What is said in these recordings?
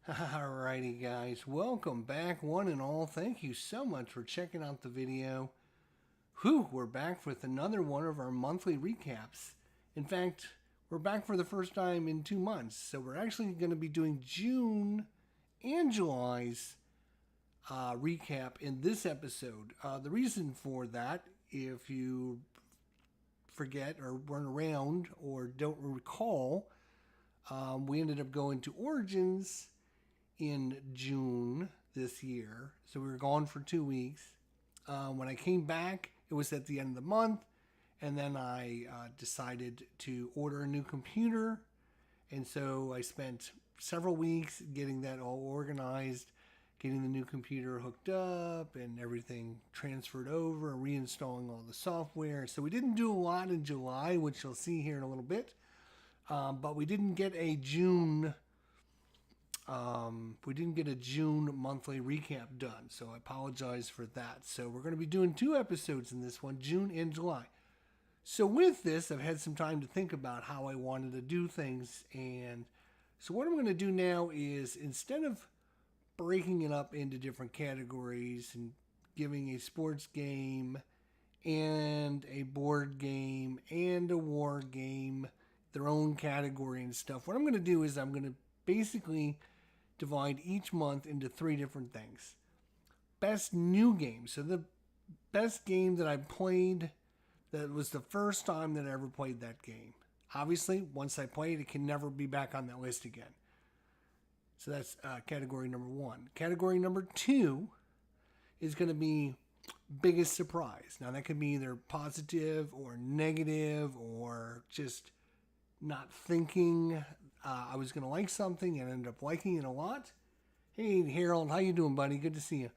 Alrighty guys, welcome back one and all. Thank you so much for checking out the video. We're back with another one of our monthly recaps. In fact, we're back for the first time in 2 months. So we're actually going to be doing June and July's recap in this episode. The reason for that, if you forget or weren't around or don't recall, we ended up going to Origins in June this year. So we were gone for 2 weeks. When I came back, it was at the end of the month. And then I decided to order a new computer. And so I spent several weeks getting that all organized, getting the new computer hooked up and everything transferred over, reinstalling all the software. So we didn't do a lot in July, which you'll see here in a little bit. But we didn't get a June monthly recap done, so I apologize for that. So we're going to be doing 2 episodes in this one, June and July. So with this, I've had some time to think about how I wanted to do things, and so what I'm going to do now is, instead of breaking it up into different categories and giving a sports game and a board game and a war game their own category and stuff, what I'm going to do is I'm going to basically divide each month into 3 different things. Best new game. So the best game that I played that was the first time that I ever played that game. Obviously, once I play it, it can never be back on that list again. So that's category number 1. Category number 2 is going to be biggest surprise. Now that could be either positive or negative or just not thinking I was going to like something and ended up liking it a lot. Hey, Harold, how you doing, buddy? Good to see you.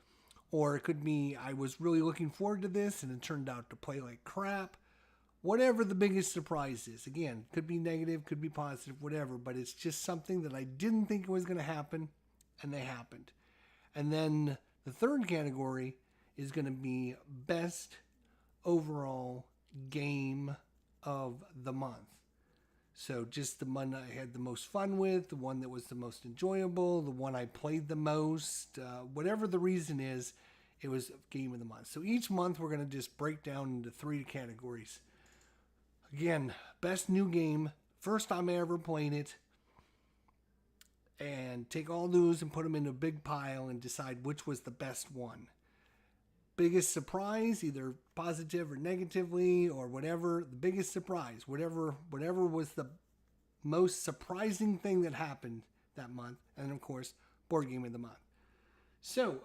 Or it could be I was really looking forward to this and it turned out to play like crap. Whatever the biggest surprise is. Again, could be negative, could be positive, whatever. But it's just something that I didn't think was going to happen, and they happened. And then the third category is going to be best overall game of the month. So just the one I had the most fun with, the one that was the most enjoyable, the one I played the most, whatever the reason is, it was game of the month. So each month we're going to just break down into 3 categories. Again, best new game, first time I ever played it, and take all those and put them in a big pile and decide which was the best one. Biggest surprise, either positive or negatively or whatever, the biggest surprise, whatever was the most surprising thing that happened that month, and of course, board game of the month. So,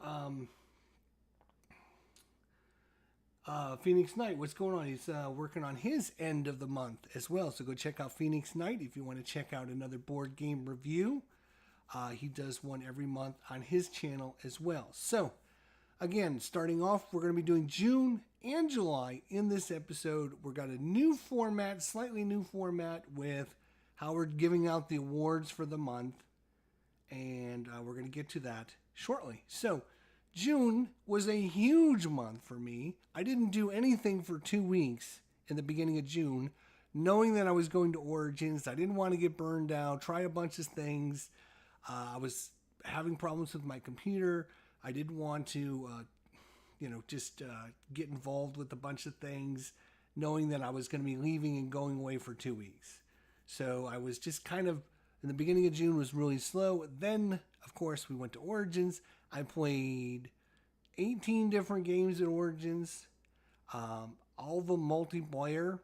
Phoenix Knight, what's going on? He's working on his end of the month as well, so go check out Phoenix Knight if you want to check out another board game review. He does one every month on his channel as well. So, again, starting off, we're going to be doing June and July in this episode. We've got a new format, slightly new format with how we're giving out the awards for the month. And we're going to get to that shortly. So, June was a huge month for me. I didn't do anything for 2 weeks in the beginning of June, knowing that I was going to Origins. I didn't want to get burned out, try a bunch of things. I was having problems with my computer. I didn't want to, just get involved with a bunch of things, knowing that I was going to be leaving and going away for 2 weeks. So I was just kind of, in the beginning of June was really slow. Then, of course, we went to Origins. I played 18 different games at Origins, all of them multiplayer.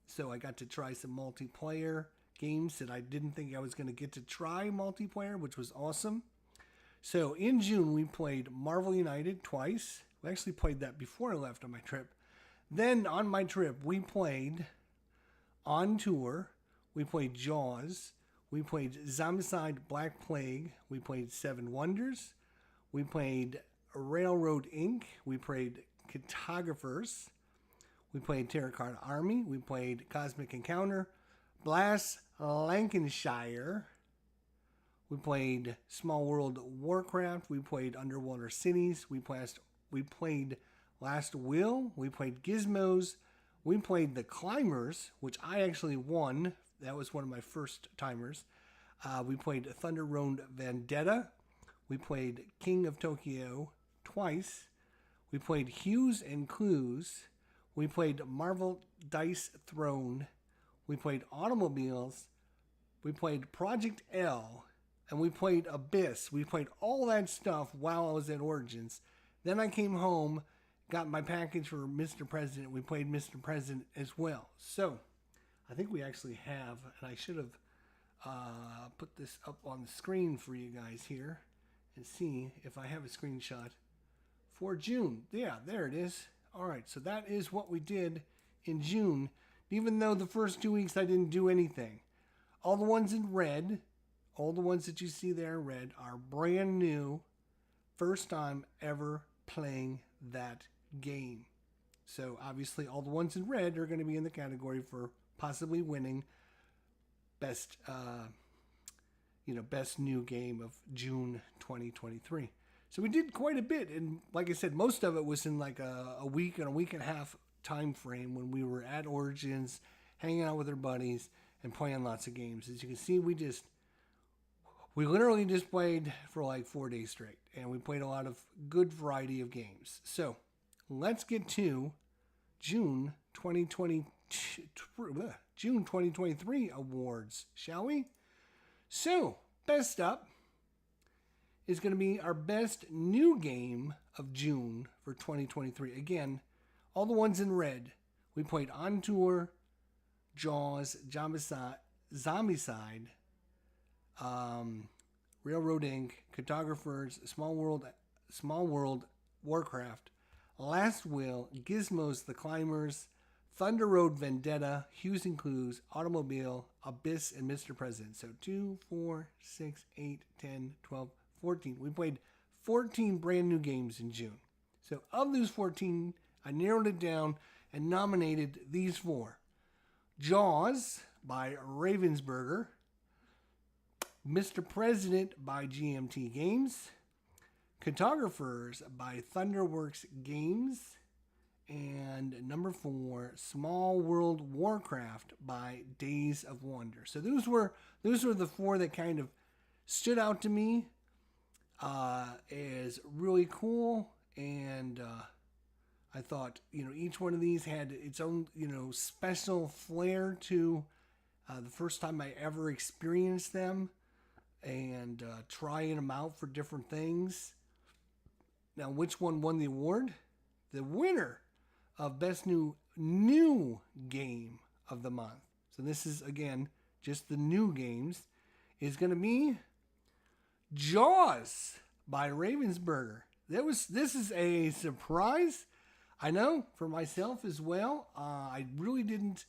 So I got to try some multiplayer games that I didn't think I was going to get to try multiplayer, which was awesome. So in June, we played Marvel United twice. We actually played that before I left on my trip. Then on my trip, we played On Tour. We played Jaws. We played Zombicide Black Plague. We played Seven Wonders. We played Railroad Inc. We played Cartographers. We played Terracotta Army. We played Cosmic Encounter. Blast Lancashire. We played Small World Warcraft. We played Underwater Cities. We played Last Will. We played Gizmos. We played The Climbers, which I actually won. That was one of my first timers. We played Thunder Road Vendetta. We played King of Tokyo twice. We played Hues and Clues. We played Marvel Dice Throne. We played Automobiles. We played Project L. And we played Abyss. We played all that stuff while I was at Origins. Then I came home, got my package for Mr. President. We played Mr. President as well. So, I think we actually have, and I should have put this up on the screen for you guys here and see if I have a screenshot for June. Yeah, there it is. All right, so that is what we did in June, even though the first 2 weeks I didn't do anything. All the ones in red, all the ones that you see there in red are brand new, first time ever playing that game. So obviously all the ones in red are going to be in the category for possibly winning best best new game of June 2023. So we did quite a bit, and like I said, most of it was in like a week and a half time frame when we were at Origins, hanging out with our buddies and playing lots of games. As you can see, we literally just played for like 4 days straight, and we played a lot of good variety of games. So let's get to June 2023 awards, shall we? So, best up is going to be our best new game of June for 2023. Again, all the ones in red. We played On Tour, Jaws, Zombicide, Railroad Inc., Cartographers, Small World, Warcraft, Last Will, Gizmos, The Climbers, Thunder Road Vendetta, Hues and Clues, Automobile, Abyss, and Mr. President. So 2, 4, 6, 8, 10, 12, 14. We played 14 brand new games in June. So of those 14, I narrowed it down and nominated these 4. Jaws by Ravensberger, Mr. President by GMT Games, Cartographers by Thunderworks Games, and number 4, Small World Warcraft by Days of Wonder. So those were the 4 that kind of stood out to me as really cool, and I thought each one of these had its own special flair to the first time I ever experienced them, and trying them out for different things. Now, which one won the award? The winner of Best New Game of the Month. So this is, again, just the new games, is going to be Jaws by Ravensberger. This is a surprise, I know, for myself as well. I really didn't,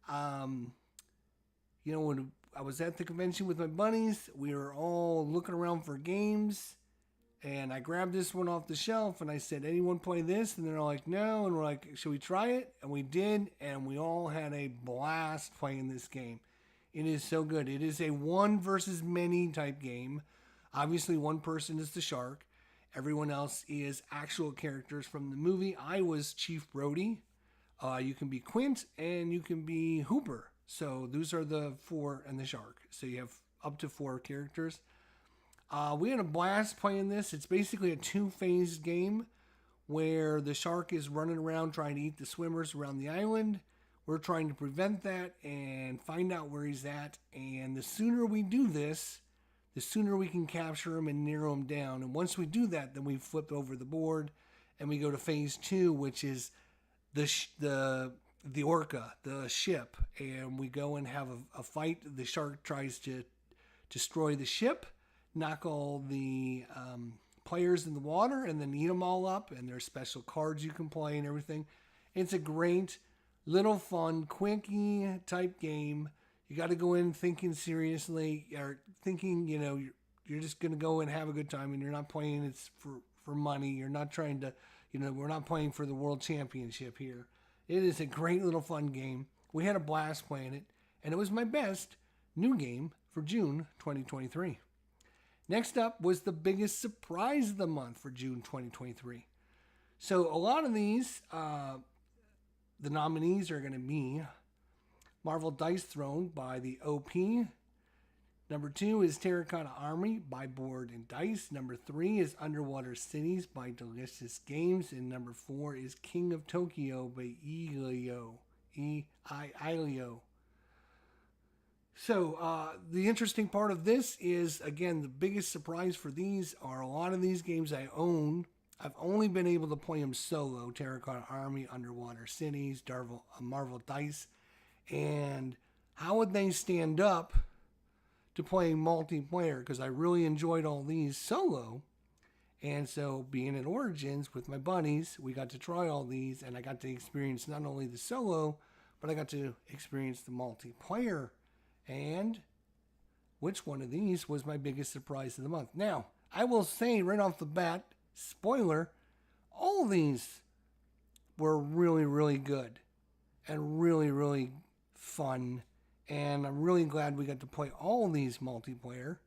when I was at the convention with my buddies, we were all looking around for games, and I grabbed this one off the shelf, and I said, anyone play this? And they're all like, no. And we're like, should we try it? And we did, and we all had a blast playing this game. It is so good. It is a one versus many type game. Obviously, one person is the shark. Everyone else is actual characters from the movie. I was Chief Brody. You can be Quint, and you can be Hooper. So those are the 4 and the shark. So you have up to 4 characters. We had a blast playing this. It's basically a 2-phase game where the shark is running around trying to eat the swimmers around the island. We're trying to prevent that and find out where he's at. And the sooner we do this, the sooner we can capture him and narrow him down. And once we do that, then we flip over the board and we go to phase 2, which is the orca, the ship. And we go and have a fight. The shark tries to destroy the ship, knock all the players in the water, and then eat them all up. And there's special cards you can play and everything. It's a great little fun, quickie type game. You got to go in thinking seriously, or thinking, you're just going to go and have a good time, and you're not playing it for money. You're not trying to, we're not playing for the world championship here. It is a great little fun game. We had a blast playing it, and it was my best new game for June 2023. Next up was the biggest surprise of the month for June 2023. So a lot of these, the nominees are going to be Marvel Dice Throne by the OP, Number 2 is Terracotta Army by Board and Dice. Number 3 is Underwater Cities by Delicious Games. And number 4 is King of Tokyo by Ilio. So the interesting part of this is, again, the biggest surprise for these are a lot of these games I own. I've only been able to play them solo. Terracotta Army, Underwater Cities, Marvel Dice. And how would they stand up to playing multiplayer? Because I really enjoyed all these solo. And so being at Origins with my buddies, we got to try all these. And I got to experience not only the solo, but I got to experience the multiplayer. And which one of these was my biggest surprise of the month? Now, I will say right off the bat, spoiler, all these were really, really good and really, really fun. And I'm really glad we got to play all these multiplayer.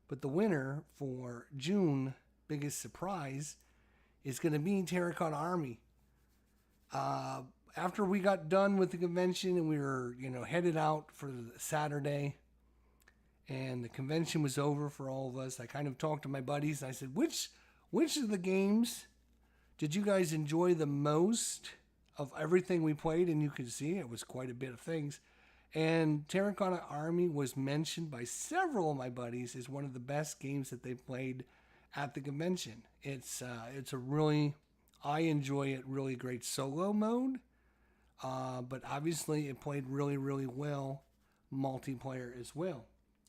But the winner for June, biggest surprise, is going to be Terracotta Army. After we got done with the convention and we were, headed out for Saturday, and the convention was over for all of us, I kind of talked to my buddies and I said, which of the games did you guys enjoy the most of everything we played? And you could see it was quite a bit of things. And Terracotta Army was mentioned by several of my buddies as one of the best games that they played at the convention. It's a really, I enjoy it, really great solo mode. But obviously it played really, really well multiplayer as well.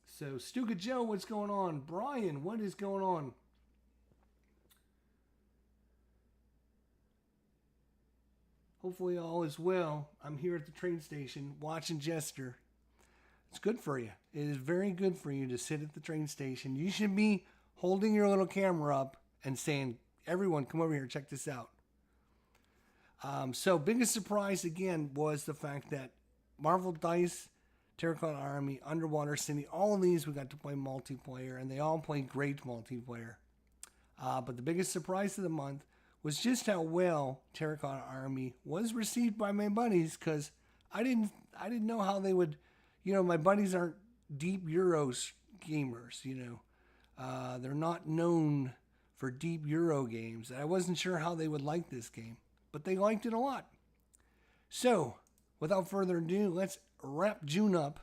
So Stuka Joe, what's going on? Brian, what is going on? Hopefully all is well. I'm here at the train station watching Jester. It's good for you. It is very good for you to sit at the train station. You should be holding your little camera up and saying, everyone, come over here, check this out. So biggest surprise, again, was the fact that Marvel Dice, Terracotta Army, Underwater City, all of these we got to play multiplayer, and they all play great multiplayer. But the biggest surprise of the month was just how well Terracotta Army was received by my buddies, because I didn't know how they would, my buddies aren't deep Euros gamers, they're not known for deep Euro games. I wasn't sure how they would like this game, but they liked it a lot. So, without further ado, let's wrap June up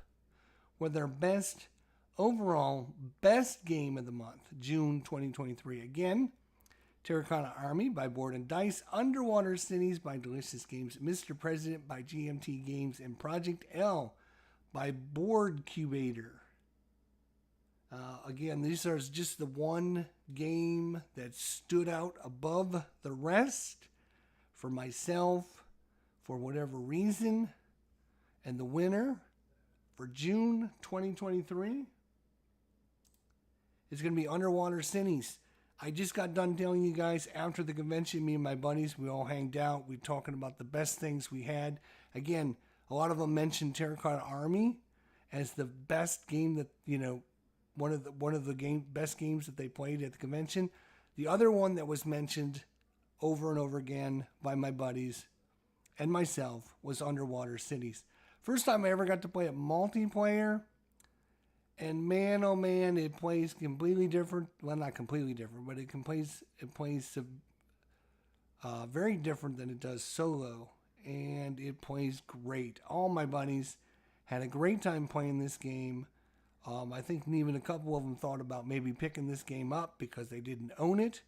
with our best game of the month, June 2023. Again, Terracotta Army by Board and Dice, Underwater Cities by Delicious Games, Mr. President by GMT Games, and Project L by Board Cubator. Again, these are just the one game that stood out above the rest for myself, for whatever reason. And the winner for June 2023 is going to be Underwater Cities. I just got done telling you guys after the convention, me and my buddies, we all hanged out. We were talking about the best things we had. Again, a lot of them mentioned Terracotta Army as the best game that, one of the best games that they played at the convention. The other one that was mentioned over and over again by my buddies and myself was Underwater Cities. First time I ever got to play it multiplayer, and man, oh man, it plays completely different. Well, not completely different, but it plays very different than it does solo, and it plays great. All my buddies had a great time playing this game. I think even a couple of them thought about maybe picking this game up because they didn't own it.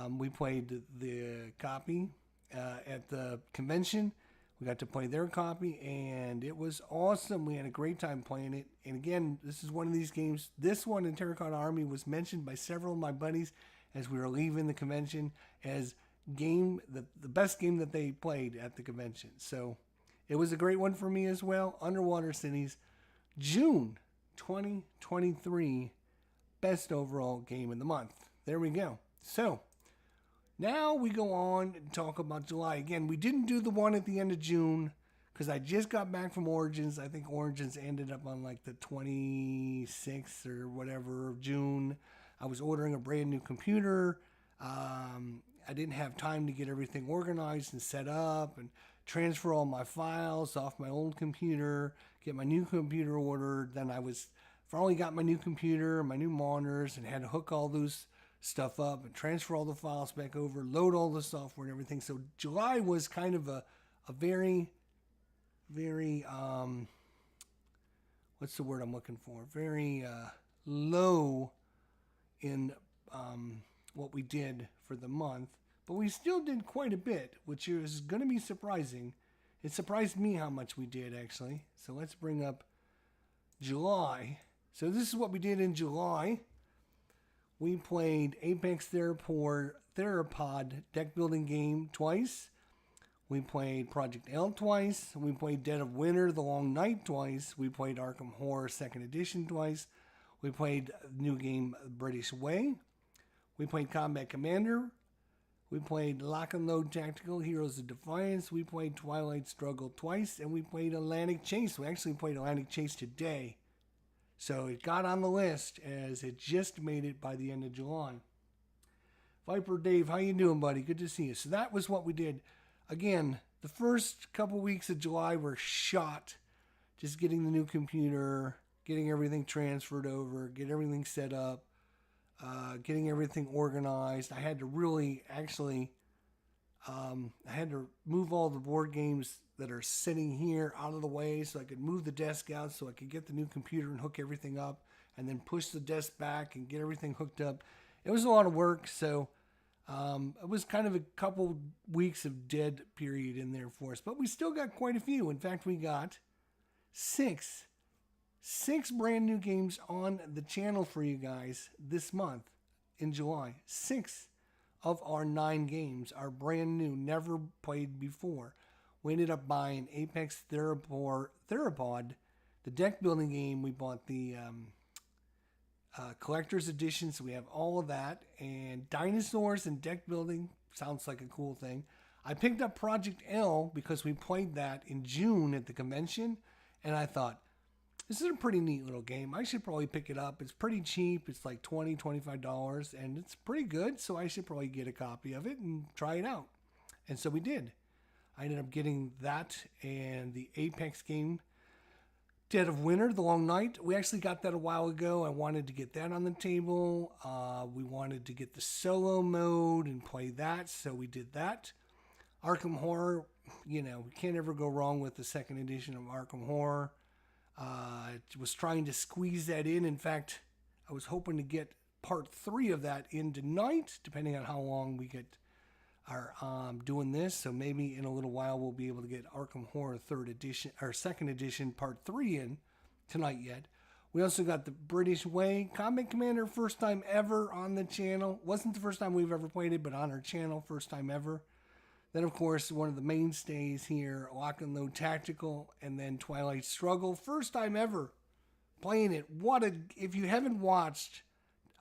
We played the copy at the convention. We got to play their copy, and it was awesome. We had a great time playing it. And again, this is one of these games. This one in Terracotta Army was mentioned by several of my buddies as we were leaving the convention as the best game that they played at the convention. So it was a great one for me as well. Underwater Cities, June 2023, best overall game of the month. There we go. So now we go on and talk about July. Again, we didn't do the one at the end of June because I just got back from Origins. I think Origins ended up on like the 26th or whatever of June. I was ordering a brand new computer. I didn't have time to get everything organized and set up and transfer all my files off my old computer, get my new computer ordered. Then I was finally got my new computer, my new monitors, and had to hook all those stuff up and transfer all the files back over, load all the software and everything. So July was kind of a very, very, what's the word I'm looking for? Very low in what we did for the month. But we still did quite a bit, which is going to be surprising. It surprised me how much we did, actually. So let's bring up July. So this is what we did in July. We played Apex Theropod deck building game twice. We played Project L twice. We played Dead of Winter, The Long Night twice. We played Arkham Horror 2nd Edition twice. We played new game British Way. We played Combat Commander. We played Lock and Load Tactical Heroes of Defiance. We played Twilight'S Struggle twice. And we played Atlantic Chase. We actually played Atlantic Chase today. So it got on the list as it just made it by the end of July. Viper Dave, how you doing, buddy? Good to see you. So that was what we did. Again, the first couple weeks of July were shot. Just getting the new computer, getting everything transferred over, get everything set up, getting everything organized. I had to really actually, I had to move all the board games that are sitting here out of the way so I could move the desk out so I could get the new computer and hook everything up and then push the desk back and get everything hooked up. It was a lot of work, so it was kind of a couple weeks of dead period in there for us, but we still got quite a few. In fact, we got six brand new games on the channel for you guys this month in July. 6 of our 9 games are brand new, never played before. We ended up buying Apex Theropod, the deck building game. We bought the collector's edition, so we have all of that. And dinosaurs and deck building sounds like a cool thing. I picked up Project L because we played that in June at the convention, and I thought, this is a pretty neat little game. I should probably pick it up. It's pretty cheap. It's like $20, $25, and it's pretty good, so I should probably get a copy of it and try it out. And so we did. I ended up getting that and the Apex game, Dead of Winter, The Long Night. We actually got that a while ago. I wanted to get that on the table. We wanted to get the solo mode and play that, so we did that. Arkham Horror, you know, we can't ever go wrong with the 2nd edition of Arkham Horror. I was trying to squeeze that in. In fact, I was hoping to get part 3 of that in tonight, depending on how long we get are doing this. So maybe in a little while we'll be able to get Arkham Horror 3rd edition or 2nd edition part 3 in tonight yet. We also got the British Way Combat Commander, first time ever on the channel. Wasn't the first time we've ever played it, but on our channel, first time ever. Then of course one of the mainstays here, Lock and Load Tactical, and then Twilight'S Struggle, first time ever playing it. If you haven't watched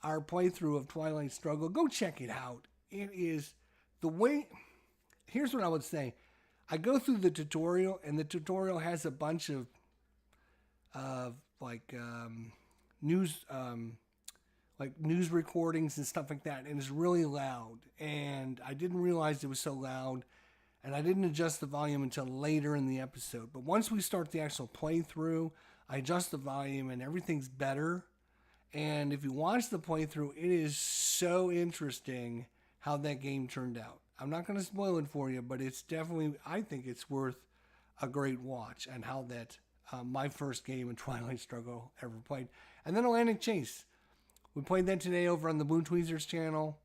our playthrough of Twilight'S Struggle, go check it out. It is the way, here's what I would say. I go through the tutorial, and the tutorial has a bunch of news recordings and stuff like that, and it's really loud. And I didn't realize it was so loud, and I didn't adjust the volume until later in the episode. But once we start the actual playthrough, I adjust the volume, and everything's better. And if you watch the playthrough, it is so interesting how that game turned out. I'm not going to spoil it for you, but it's definitely, I think it's worth a great watch, and how that my first game in Twilight'S Struggle ever played. And then Atlantic Chase. We played that today over on the Blue Tweezers channel,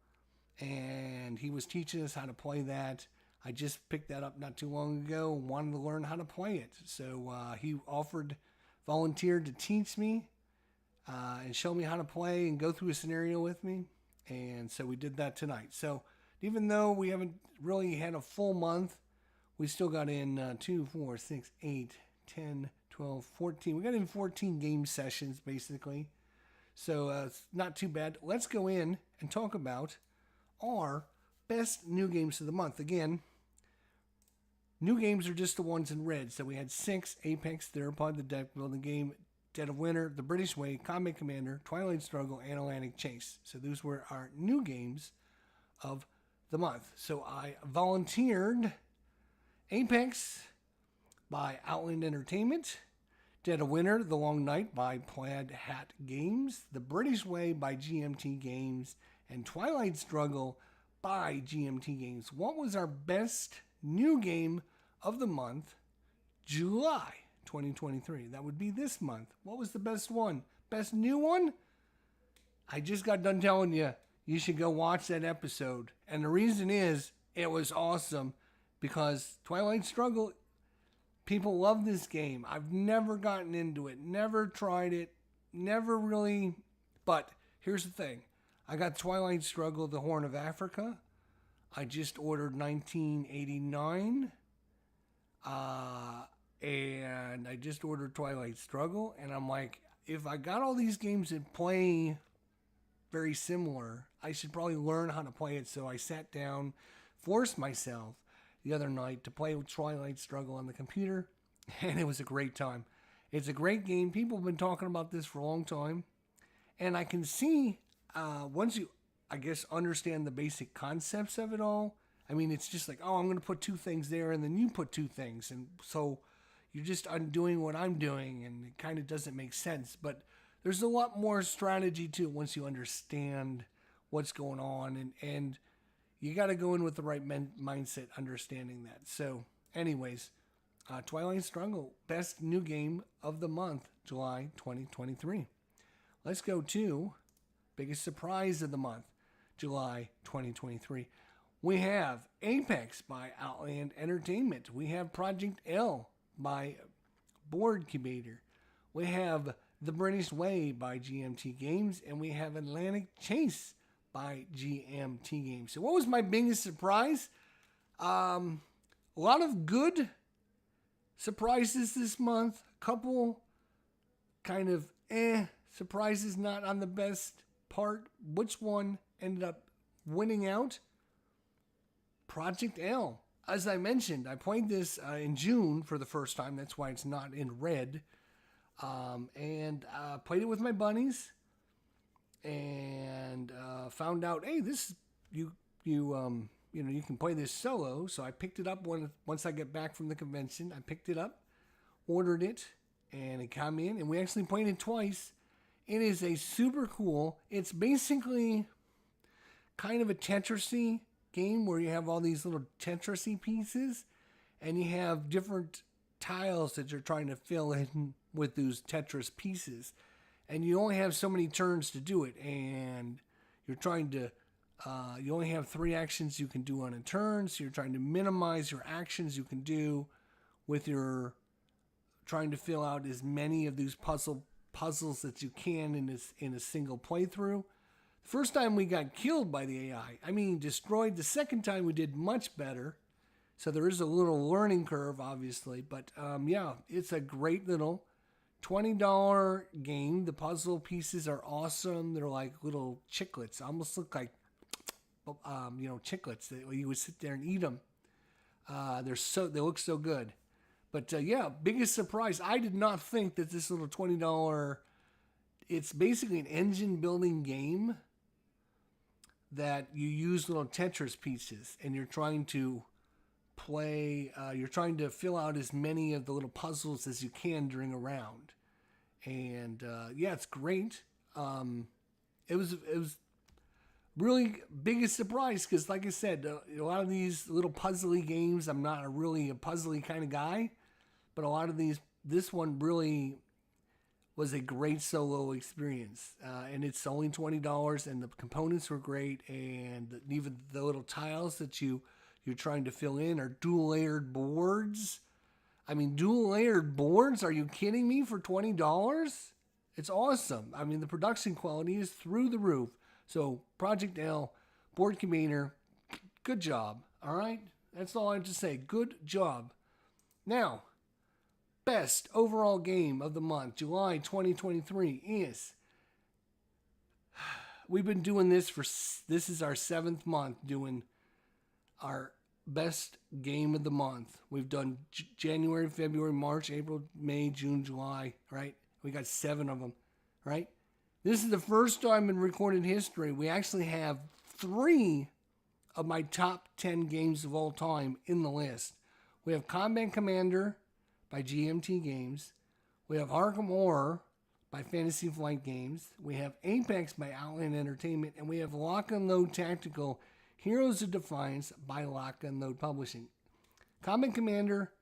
and he was teaching us how to play that. I just picked that up not too long ago and wanted to learn how to play it. So he volunteered to teach me and show me how to play and go through a scenario with me. And so we did that tonight. So even though we haven't really had a full month, we still got in 2, 4, 6, 8, 10, 12, 14. We got in 14 game sessions, basically. So it's not too bad. Let's go in and talk about our best new games of the month. Again, new games are just the ones in red. So we had 6, Apex Theropod, the deck building game, Dead of Winter, The British Way, Combat Commander, Twilight'S Struggle, and Atlantic Chase. So those were our new games of the month. So I volunteered Apex by Outland Entertainment, Dead of Winter, The Long Night by Plaid Hat Games, The British Way by GMT Games, and Twilight'S Struggle by GMT Games. What was our best new game of the month, July 2023? That would be this month. What was the best one? Best new one? I just got done telling you, you should go watch that episode. And the reason is, it was awesome because Twilight'S Struggle, people love this game. I've never gotten into it, never tried it, never really. But here's the thing. I got Twilight'S Struggle, The Horn of Africa. I just ordered 1989. And I just ordered Twilight'S Struggle. And I'm like, if I got all these games that play very similar, I should probably learn how to play it. So I sat down, forced myself the other night to play with Twilight'S Struggle on the computer, and it was a great time. It's a great game. People have been talking about this for a long time, and I can see once you, I guess, understand the basic concepts of it all. I mean, it's just like, oh, I'm going to put two things there, and then you put two things, and so you're just undoing what I'm doing, and it kind of doesn't make sense. But there's a lot more strategy to it once you understand what's going on, and you got to go in with the right mindset, understanding that. So, anyways, Twilight'S Struggle, best new game of the month, July 2023. Let's go to biggest surprise of the month, July 2023. We have Apex by Outland Entertainment. We have Project L by Board Incubator. We have The British Way by GMT Games, and we have Atlantic Chase by GMT Games. So what was my biggest surprise? A lot of good surprises this month. A couple kind of surprises, not on the best part. Which one ended up winning out? Project L. As I mentioned, I played this in June for the first time. That's why it's not in red. And played it with my buddies. And found out, hey, this you can play this solo. So I picked it up once I get back from the convention. I picked it up, ordered it, and it came in, and we actually played it twice. It is a super cool. It's basically kind of a Tetris-y game where you have all these little Tetris-y pieces, and you have different tiles that you're trying to fill in with those Tetris pieces. And you only have so many turns to do it, and you're trying to, you only have 3 actions you can do on a turn, so you're trying to minimize your actions you can do with your, trying to fill out as many of these puzzles that you can in a single playthrough. The first time we got killed by the AI, I mean destroyed. The second time we did much better, so there is a little learning curve, obviously, but yeah, it's a great little $20 game. The puzzle pieces are awesome. They're like little chiclets. Almost look like, chiclets that you would sit there and eat them. They look so good. But yeah, biggest surprise. I did not think that this little $20. It's basically an engine building game that you use little Tetris pieces, and you're trying to play, you're trying to fill out as many of the little puzzles as you can during a round. And yeah, it's great. It was really biggest surprise because, like I said, a lot of these little puzzly games, I'm not really a puzzly kind of guy, but a lot of this one really was a great solo experience. And it's only $20, and the components were great, and even the little tiles that you're trying to fill in are dual layered boards. I mean, dual layered boards? Are you kidding me? For $20? It's awesome. I mean, the production quality is through the roof. So, Project L, Board Incubator, good job. All right? That's all I have to say. Good job. Now, best overall game of the month, July 2023, is... We've been doing this this is our 7th month doing our best game of the month. We've done January, February, March, April, May, June, July, right? We got 7 of them, right? This is the first time in recorded history we actually have 3 of my top 10 games of all time in the list. We have Combat Commander by GMT Games. We have Arkham Horror by Fantasy Flight Games. We have Apex by Outland Entertainment. And we have Lock and Load Tactical Heroes of Defiance by Lock and Load Publishing. Combat Commander,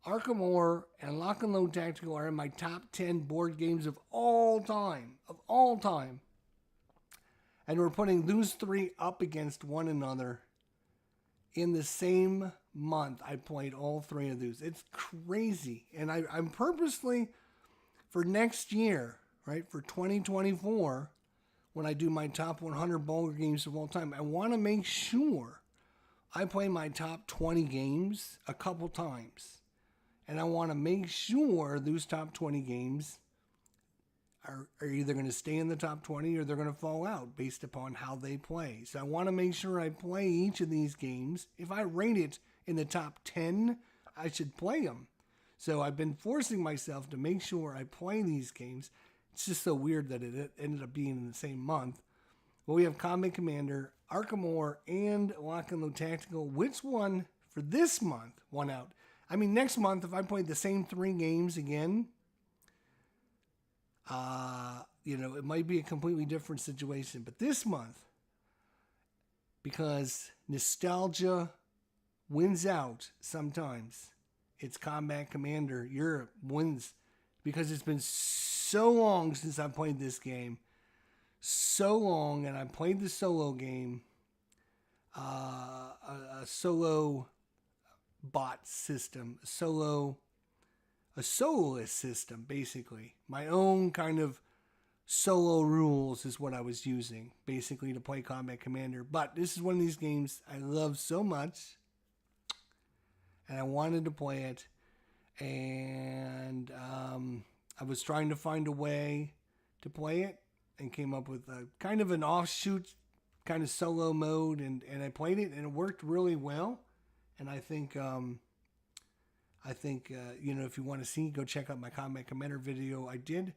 Arkham Horror, and Lock and Load Tactical are in my top 10 board games of all time. And we're putting those three up against one another. In the same month, I played all three of those. It's crazy. And I'm purposely, for next year, right, for 2024, when I do my top 100 board games of all time, I want to make sure I play my top 20 games a couple times. And I want to make sure those top 20 games are either going to stay in the top 20 or they're going to fall out based upon how they play. So I want to make sure I play each of these games. If I rate it in the top 10, I should play them. So I've been forcing myself to make sure I play these games. It's just so weird that it ended up being in the same month. Well, we have Combat Commander, Arkham Horror, and Lock and Load Tactical. Which one for this month won out? I mean, next month, if I played the same three games again, it might be a completely different situation. But this month, because nostalgia wins out sometimes, it's Combat Commander Europe wins because it's been so long since I played this game. So long, and I played the solo game, a solo bot system, a soloist system, basically. My own kind of solo rules is what I was using, basically, to play Combat Commander. But this is one of these games I love so much, and I wanted to play it, and I was trying to find a way to play it, and came up with a kind of an offshoot kind of solo mode, and I played it, and it worked really well. And I think, if you want to see, go check out my Combat Commander video I did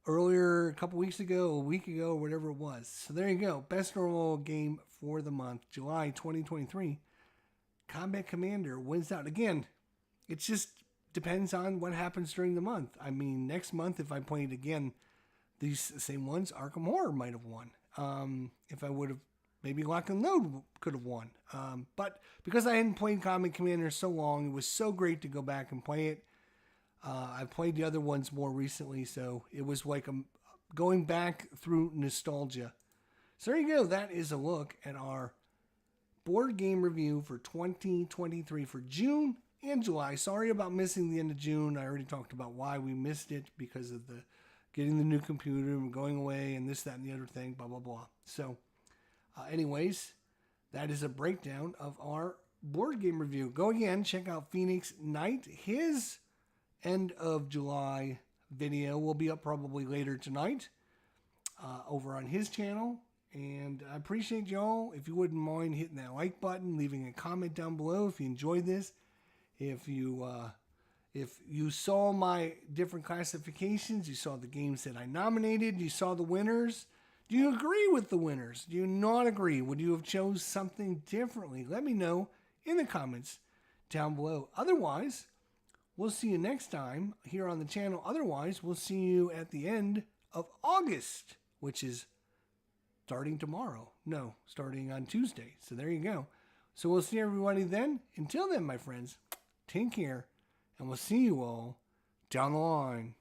earlier, a couple weeks ago, a week ago, whatever it was. So there you go. Best normal game for the month, July 2023. Combat Commander wins out. Again, it just depends on what happens during the month. I mean, next month, if I played again these same ones, Arkham Horror might have won. If I would have, maybe Lock and Load could have won. But because I hadn't played Combat Commander so long, it was so great to go back and play it. I've played the other ones more recently, so it was like going back through nostalgia. So there you go. That is a look at our board game review for 2023 for June and July. Sorry about missing the end of June. I already talked about why we missed it because of the getting the new computer and going away and this, that, and the other thing, blah, blah, blah. So anyways, that is a breakdown of our board game review. Go again, check out Phoenix Knight. His end of July video will be up probably later tonight over on his channel. And I appreciate y'all. If you wouldn't mind hitting that like button, leaving a comment down below if you enjoyed this. If you saw my different classifications, you saw the games that I nominated, you saw the winners. Do you agree with the winners? Do you not agree? Would you have chose something differently? Let me know in the comments down below. Otherwise, we'll see you next time here on the channel. Otherwise, we'll see you at the end of August, which is starting tomorrow. No, starting on Tuesday. So there you go. So we'll see everybody then. Until then, my friends, take care, and we'll see you all down the line.